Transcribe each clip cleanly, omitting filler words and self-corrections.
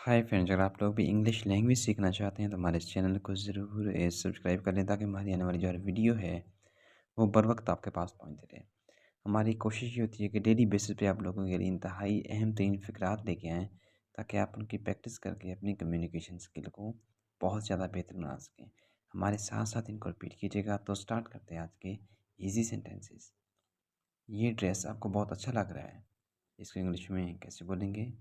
Hi friends, अगर आप लोग भी इंग्लिश लैंग्वेज सीखना चाहते हैं तो हमारे इस चैनल को ज़रूर सब्सक्राइब कर लें ताकि हमारी आने वाली जो वीडियो है वो बर वक्त आपके पास पहुंचती रहे। हमारी कोशिश ये होती है कि डेली बेसिस पे आप लोगों के लिए इंतहाई अहम तरीन फ़िक्रात लेके आएँ ताकि आप उनकी प्रैक्टिस करके अपनी कम्युनिकेशन स्किल को बहुत ज़्यादा बेहतर बना सकें। हमारे साथ साथ इनको रिपीट कीजिएगा। तो स्टार्ट करते हैं आज के ईजी सेंटेंसेस। ये ड्रेस आपको बहुत अच्छा लग रहा है, इसको इंग्लिश में कैसे बोलेंगे?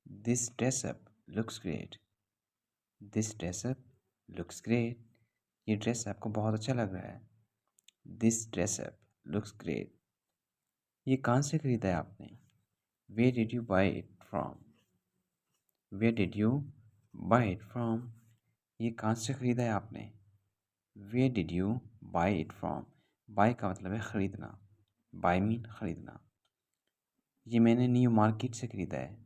This dress up looks great. This dress up looks great. ये ड्रेस आपको बहुत अच्छा लग रहा है। This dress up looks great. ये कहाँ से ख़रीदा है आपने? Where did you buy it from? Where did you buy it from? ये कहाँ से ख़रीदा है आपने? Where did you buy it from? Buy का मतलब है ख़रीदना। बाय मीन ख़रीदना। ये मैंने न्यू मार्केट से ख़रीदा है।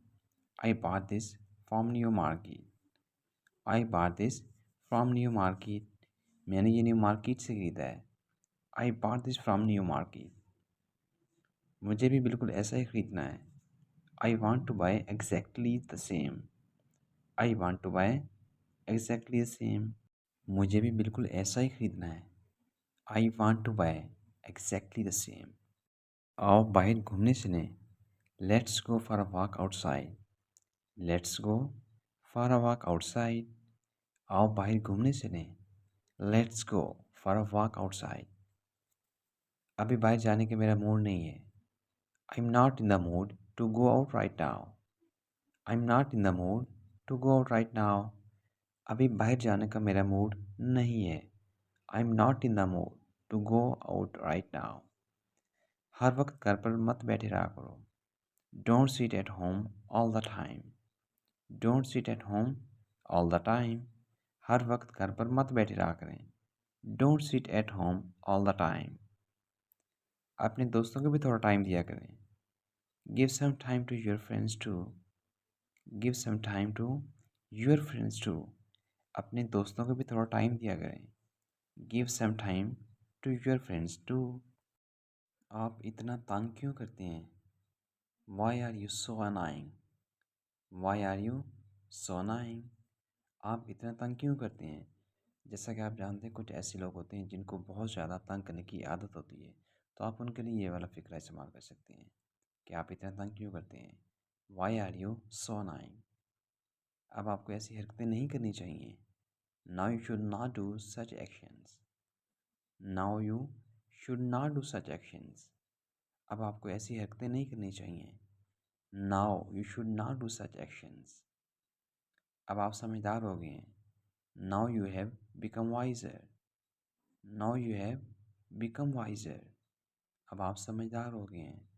I bought this from New Market. I bought this from New Market. मैंने ये न्यू मार्केट से ख़रीदा है। I bought this from New Market. मुझे भी बिल्कुल ऐसा ही ख़रीदना है। I want to buy exactly the same. I want to buy exactly the same. मुझे भी बिल्कुल ऐसा ही ख़रीदना है। I want to buy exactly the same. आओ बाहर घूमने चलें। Let's go for a walk outside. Let's go for a walk outside. आओ बाहर घूमने चलें। Let's go for a walk outside. अभी बाहर जाने का मेरा मूड नहीं है। I am not in the mood to go out right now. I am not in the mood to go out right now. अभी बाहर जाने का मेरा मूड नहीं है। I am not in the mood to go out right now. हर वक्त घर पर मत बैठे रहा करो। Don't sit at home all the time. Don't sit at home all the time. हर वक्त घर पर मत बैठे रहा करें। Don't sit at home all the time. अपने दोस्तों को भी थोड़ा टाइम दिया करें। Give some time to your friends too. Give some time to your friends too. अपने दोस्तों को भी थोड़ा टाइम दिया करें। Give some time to your friends too. आप इतना तंग क्यों करते हैं? Why are you so annoying. Why are you so annoying. आप इतना तंग क्यों करते हैं? जैसा कि आप जानते हैं कुछ ऐसे लोग होते हैं जिनको बहुत ज़्यादा तंग करने की आदत होती है, तो आप उनके लिए ये वाला फ़िक्रा इस्तेमाल कर सकते हैं कि आप इतना तंग क्यों करते हैं। Why are you so annoying. अब आपको ऐसी हरकतें नहीं करनी चाहिए। Now you should not do such actions. Now you should not do such actions. अब आपको ऐसी हरकतें नहीं करनी चाहिए। Now you should not do such actions. अब आप समझदार हो गए हैं। Now you have become wiser. Now you have become wiser. अब आप समझदार हो गए हैं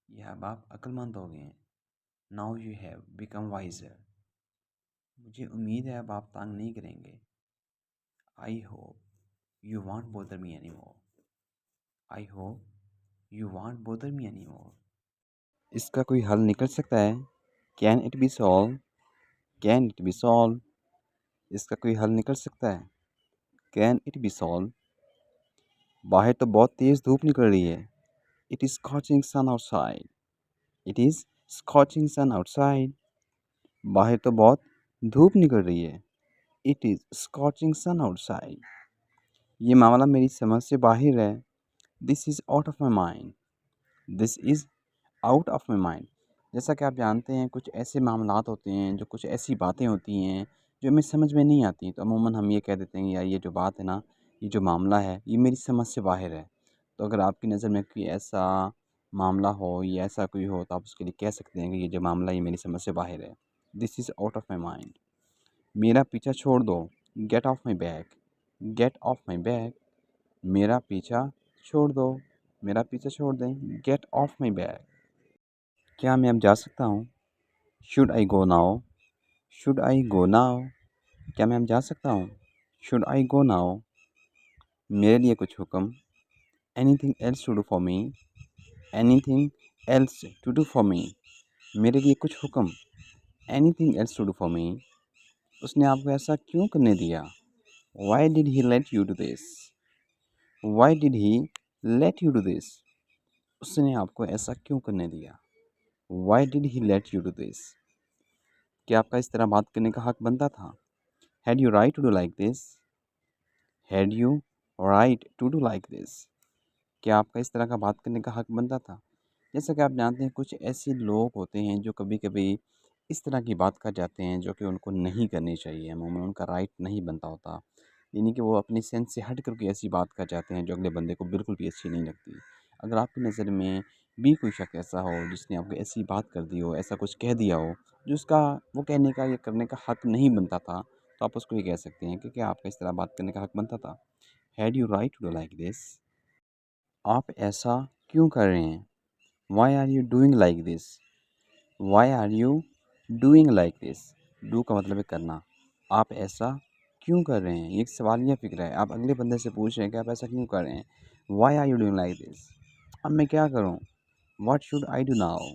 या अब आप अक्लमंद हो गए हैं। Now you have become wiser. मुझे उम्मीद है अब आप तंग नहीं करेंगे। I hope you won't bother me any more. I hope you won't bother me any more. इसका कोई हल निकल सकता है? Can it be solve? Can it be solve? इसका कोई हल निकल सकता है? Can it be solve? बाहर तो बहुत तेज़ धूप निकल रही है। It is scorching sun outside. It is scorching sun outside. बाहर तो बहुत धूप निकल रही है। It is scorching sun outside. ये मामला मेरी समझ से बाहर है। This is out of my mind. This is out of my mind. जैसा कि आप जानते हैं कुछ ऐसे मामलात होते हैं, जो कुछ ऐसी बातें होती हैं जो हमें समझ में नहीं आती, तो अमूमन हम ये कह देते हैं यार ये जो बात है ना, ये जो मामला है ये मेरी समझ से बाहर है। तो अगर आपकी नज़र में कोई ऐसा मामला हो या ऐसा कोई हो तो आप उसके लिए कह सकते हैं कि ये जो मामला ये मेरी समझ से बाहर है। This is out of my mind. मेरा पीछा छोड़ दो। Get off my back. Get off my back. मेरा पीछा छोड़ दो। मेरा पीछा छोड़ दें। Get off my back. क्या मैं अब जा सकता हूँ? Should I go now? Should I go now? क्या मैं अब जा सकता हूँ? Should I go now? मेरे लिए कुछ हुक्म। Anything else to do for me? Anything else to do for me? मेरे लिए कुछ हुक्म। Anything else to do for me? उसने आपको ऐसा क्यों करने दिया? Why did he let you do this? Why did he let you do this? उसने आपको ऐसा क्यों करने दिया? Why did he let you do this? क्या आपका इस तरह बात करने का हक बनता था? Had you right to do like this? Had you right to do like this? क्या आपका इस तरह का बात करने का हक बनता था? जैसा कि आप जानते हैं कुछ ऐसे लोग होते हैं जो कभी-कभी इस तरह की बात कर जाते हैं जो कि उनको नहीं करनी चाहिए। अमूमन उनका राइट नहीं बनता होता। यानी कि वो अपनी सेंस से हट कर के ऐसी बात कर जाते हैं जो अगले बंदे को बिल्कुल भी अच्छी नहीं लगती। अगर आपकी नज़र में भी कोई शख़्स ऐसा हो जिसने आपको ऐसी बात कर दी हो, ऐसा कुछ कह दिया हो जो उसका वो कहने का या करने का हक नहीं बनता था, तो आप उसको ये कह सकते हैं कि क्या आपका इस तरह बात करने का हक बनता था? Had you right to do like this? आप ऐसा क्यों कर रहे हैं? Why are you doing like this? Why are you doing like this? Do का मतलब है करना। आप ऐसा क्यों कर रहे हैं? ये एक सवालिया फ़िक्र है। आप अगले बंदे से पूछ रहे हैं कि आप ऐसा क्यों कर रहे हैं? Why are you doing like this? अब मैं क्या करूँ? What should I do now?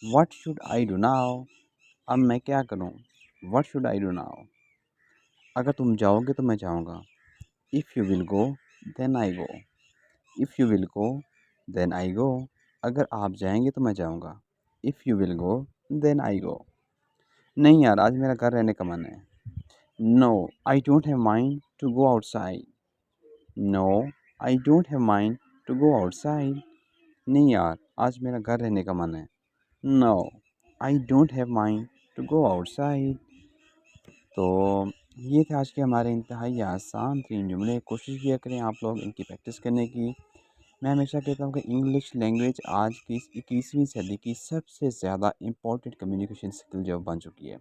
What should I do now? अब मैं क्या करूँ? What should I do now? अगर तुम जाओगे तो मैं जाऊँगा। If you will go then I go. If you will go then I go. अगर आप जाएँगे तो मैं जाऊँगा। If you will go then I go. नहीं यार, आज मेरा घर रहने का मन है। No, I don't have mind to go outside. No, I don't have mind to go outside. नहीं यार, आज मेरा घर रहने का मन है। No, I don't have mind to go outside. तो ये थे आज के हमारे इंतहाई आसान 3 जुमले। कोशिश किया करें आप लोग इनकी प्रैक्टिस करने की। मैं हमेशा कहता हूँ कि इंग्लिश लैंग्वेज आज की इस 21वीं सदी की सबसे ज़्यादा इम्पोर्टेंट कम्युनिकेशन स्किल जो बन चुकी है।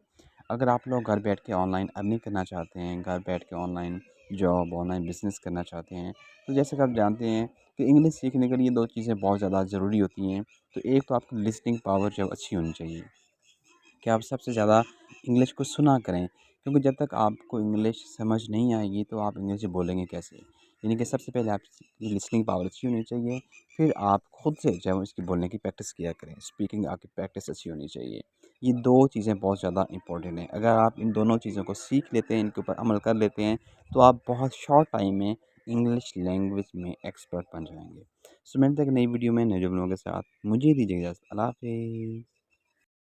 अगर आप लोग घर बैठ के ऑनलाइन अर्निंग करना चाहते हैं, घर बैठ के ऑनलाइन जॉब, ऑनलाइन बिज़नेस करना चाहते हैं, तो जैसे कि आप जानते हैं कि इंग्लिश सीखने के लिए 2 चीज़ें बहुत ज़्यादा ज़रूरी होती हैं। तो एक तो आपकी लिसनिंग पावर जो अच्छी होनी चाहिए, कि आप सबसे ज़्यादा इंग्लिश को सुना करें, क्योंकि जब तक आपको इंग्लिश समझ नहीं आएगी तो आप इंग्लिश बोलेंगे कैसे? यानी कि सबसे पहले आपकी लिसनिंग पावर अच्छी होनी चाहिए, फिर आप खुद से जो है इसकी बोलने की प्रैक्टिस किया करें, स्पीकिंग आपकी प्रैक्टिस अच्छी होनी चाहिए। ये 2 चीज़ें बहुत ज़्यादा इंपॉर्टेंट हैं। अगर आप इन दोनों चीज़ों को सीख लेते हैं, इनके ऊपर अमल कर लेते हैं, तो आप बहुत शॉर्ट टाइम में इंग्लिश लैंग्वेज में एक्सपर्ट बन जाएँगे। सो मिलते हैं एक नई वीडियो में नए जुमलों के साथ। मुझे दीजिए इजाज़त। अल्लाह हाफ़िज़।